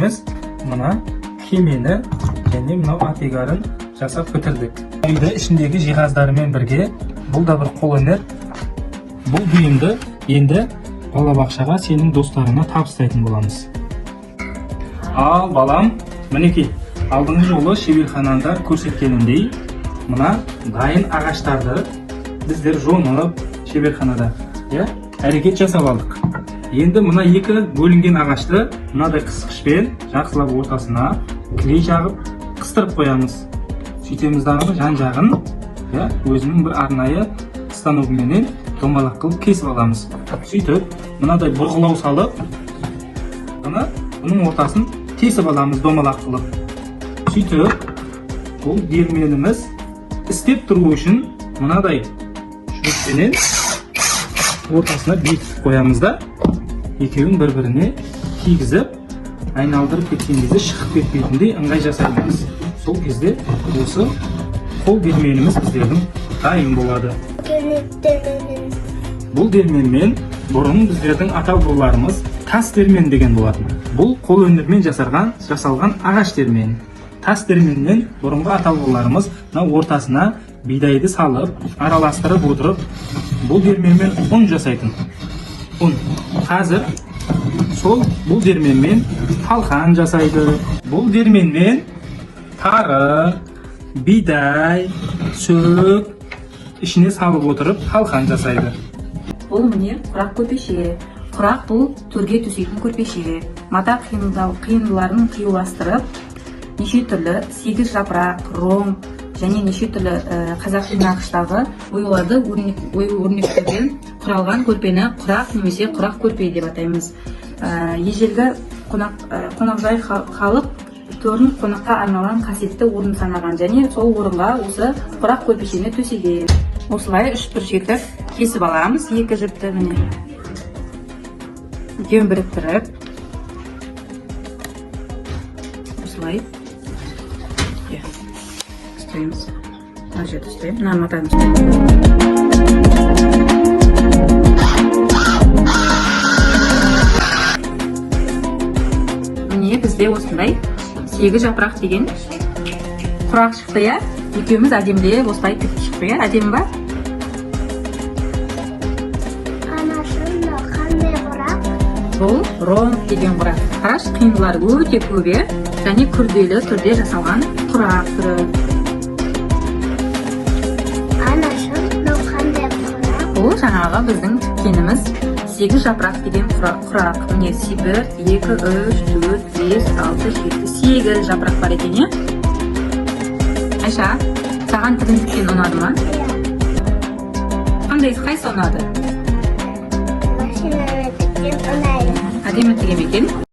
екеуміз мына кемені және мынау атегарын жасап бітірдік. Үйді ішіндегі жиһаздарымен бірге бұл да бір қолөнер. Бұл бұйымды енді балабақшаға сенің достарына табыстайтын боламыз. Ал балам, мінекей, алдыңғы жолы шеберханада көрсеткенімдей, мына дайын ағаштарды біздер жонып шеберханада әрекет жасап алдық. Енді мына екі бөлінген ағашты мынадай қысқышпен жақсылап ортасына клей жағып қыстырып қоямыз. Сөйтеміз дағы жан-жағын өзінің бір арнайы станогыменен домалақ қылып кесіп аламыз. Сөйтіп мынадай бұрғылау салып, бұның ортасын тесіп аламыз домалақ қылып. Сөйтіп бұл диірменіміз істеп тұру үшін мынадай шүріппенен ортасына бекітіп қоямыз да, екеуін бір-біріне кигізіп, айналдырып кеткен кезде шығып кетпейтіндей ыңғай жасаймыз. Сол кезде осы қол диірменіміз біздердің дайын болады. Бұл диірменмен бұрын біздердің ата-бабаларымыз тас диірмен деген болатын. Бұл қол өнермен жасалған ағаш диірмен. Тас диірменнен бұрынғы ата-бабаларымыз ортасына бидайды салып, араластырып отырып, бұл диірменмен ұн жасайтын. Ұн. Қазір бұл диірменмен талқан жасайды. Бұл диірменмен тары, бидай, сөк ішіне салып отырып талқан жасайды. Бұл міне құрақ көрпеше. Құрақ бұл төрге төсейтін көрпеше. Мата қиындыларын қиюластырып, неше түрлі 8 жапырақ, ром және неше түрлі қазақ нақыштағы өрнектерден құралған көрпені құрақ немесе құрақ көрпе деп атаймыз. Ежелгі қонақжай халық төрін қонаққа арналған қасиетті орын санаған және сол орынға осы құрақ көрпешені төсеген. Осылай үш бөлшекті кесіп аламыз, екі жіпті міне екеуін біріктіріп осылай ұстаймыз. Мына жерді ұстаймыз, мына матаны ұстаймыз. Міне бізде осындай 8 жапырақ деген құрақ шықты. Екеуміз әдемілеп осылай тік шықты. Әдемі ба? Бұл ром деген құрақ. Қараш, қиындылар өте көп, және күрделі түрде жасалған құрақ түрі. Бұл жаңағы біздің тіккеніміз 8 жапырақ деген құрақ. Міне 1, 2, 3, 4, 5, 6, 7, 8 жапырақ бар екен. Айша, саған тігін тіккен ұнады ма? Қандай қайсы ұнады? Әдемі тіген екен.